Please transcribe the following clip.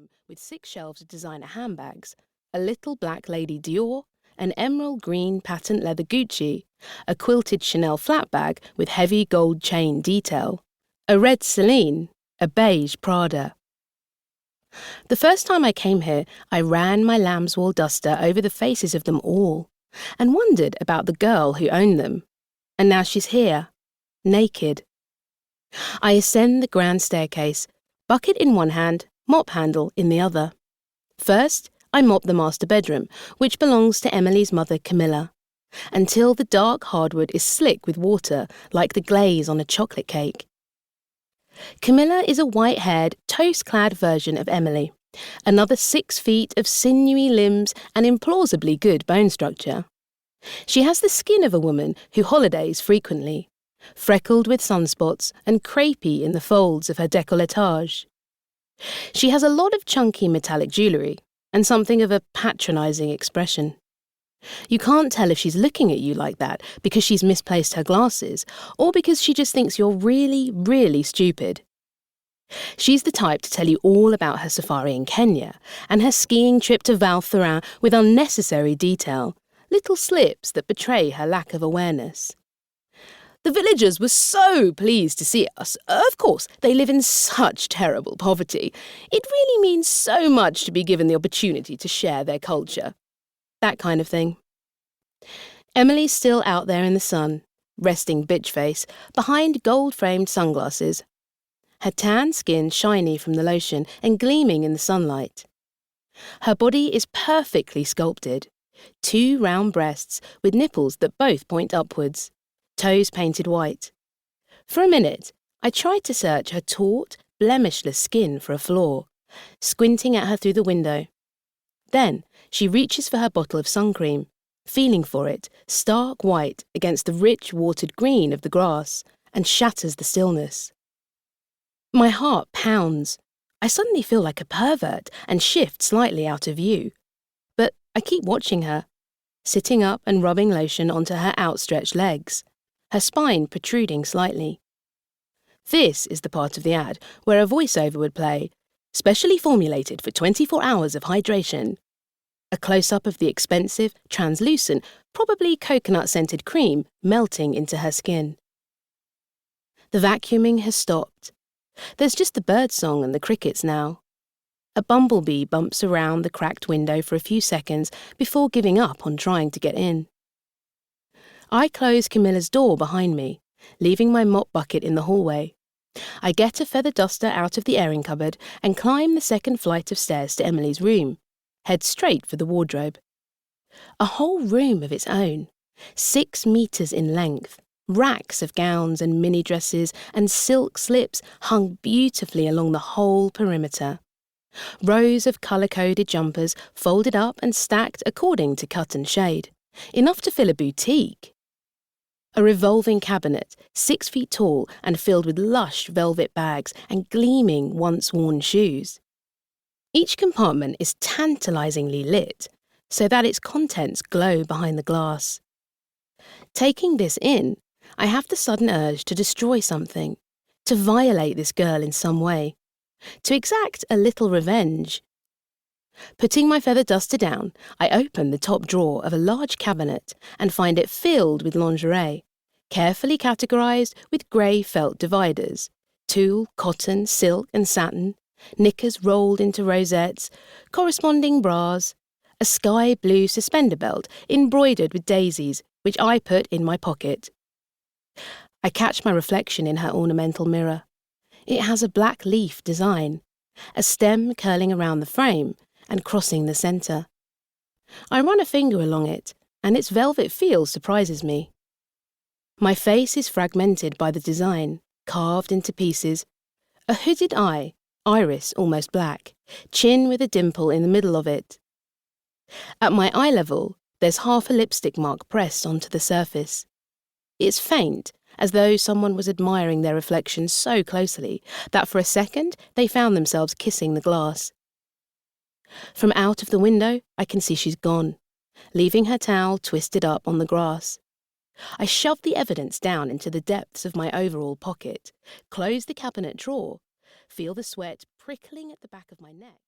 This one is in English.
room with 6 shelves of designer handbags, a little black lady Dior, an emerald green patent leather Gucci, a quilted Chanel flat bag with heavy gold chain detail, a red Celine, a beige Prada. The first time I came here, I ran my lambswool duster over the faces of them all and wondered about the girl who owned them. And now she's here, naked. I ascend the grand staircase, bucket in one hand, mop handle in the other. First, I mop the master bedroom, which belongs to Emily's mother Camilla, until the dark hardwood is slick with water like the glaze on a chocolate cake. Camilla is a white-haired, toast-clad version of Emily, another 6 feet of sinewy limbs and implausibly good bone structure. She has the skin of a woman who holidays frequently, freckled with sunspots and crepey in the folds of her décolletage. She has a lot of chunky metallic jewellery and something of a patronising expression. You can't tell if she's looking at you like that because she's misplaced her glasses or because she just thinks you're really, really stupid. She's the type to tell you all about her safari in Kenya and her skiing trip to Val Thorens with unnecessary detail, little slips that betray her lack of awareness. The villagers were so pleased to see us. Of course, they live in such terrible poverty. It really means so much to be given the opportunity to share their culture. That kind of thing. Emily's still out there in the sun, resting bitch face, behind gold-framed sunglasses. Her tan skin shiny from the lotion and gleaming in the sunlight. Her body is perfectly sculpted. 2 round breasts with nipples that both point upwards. Toes painted white. For a minute, I tried to search her taut, blemishless skin for a flaw, squinting at her through the window. Then she reaches for her bottle of sun cream, feeling for it, stark white against the rich watered green of the grass, and shatters the stillness. My heart pounds. I suddenly feel like a pervert and shift slightly out of view. But I keep watching her, sitting up and rubbing lotion onto her outstretched legs, her spine protruding slightly. This is the part of the ad where a voiceover would play, specially formulated for 24 hours of hydration. A close-up of the expensive, translucent, probably coconut-scented cream melting into her skin. The vacuuming has stopped. There's just the birdsong and the crickets now. A bumblebee bumps around the cracked window for a few seconds before giving up on trying to get in. I close Camilla's door behind me, leaving my mop bucket in the hallway. I get a feather duster out of the airing cupboard and climb the 2nd flight of stairs to Emily's room, head straight for the wardrobe. A whole room of its own, 6 meters in length, racks of gowns and mini dresses and silk slips hung beautifully along the whole perimeter. Rows of colour-coded jumpers folded up and stacked according to cut and shade, enough to fill a boutique. A revolving cabinet, 6 feet tall and filled with lush velvet bags and gleaming once-worn shoes. Each compartment is tantalisingly lit, so that its contents glow behind the glass. Taking this in, I have the sudden urge to destroy something, to violate this girl in some way, to exact a little revenge. Putting my feather duster down, I open the top drawer of a large cabinet and find it filled with lingerie, carefully categorised with grey felt dividers, tulle, cotton, silk and satin, knickers rolled into rosettes, corresponding bras, a sky blue suspender belt embroidered with daisies, which I put in my pocket. I catch my reflection in her ornamental mirror. It has a black leaf design, a stem curling around the frame and crossing the centre. I run a finger along it, and its velvet feel surprises me. My face is fragmented by the design, carved into pieces. A hooded eye, iris almost black, chin with a dimple in the middle of it. At my eye level, there's half a lipstick mark pressed onto the surface. It's faint, as though someone was admiring their reflection so closely that for a second they found themselves kissing the glass. From out of the window, I can see she's gone, leaving her towel twisted up on the grass. I shove the evidence down into the depths of my overall pocket, close the cabinet drawer, feel the sweat prickling at the back of my neck.